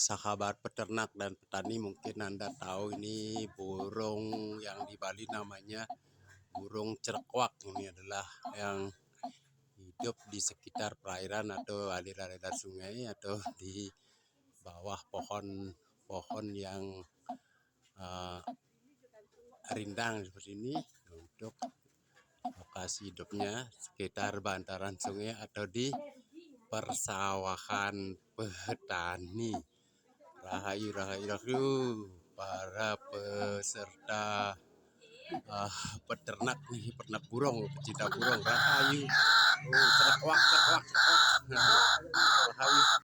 sahabat peternak dan petani, mungkin Anda tahu ini burung yang di Bali namanya burung cerkwak. Ini adalah yang hidup di sekitar perairan atau aliran-aliran sungai atau di bawah pohon-pohon yang rindang seperti ini. Untuk lokasi hidupnya sekitar bantaran sungai atau di persawahan petani. Rahayu, rahayu, rahayu para peserta peternak nih, peternak burung, pecinta burung. Rahayu, cerkwak, cerkwak, cerkwak. Rahayu.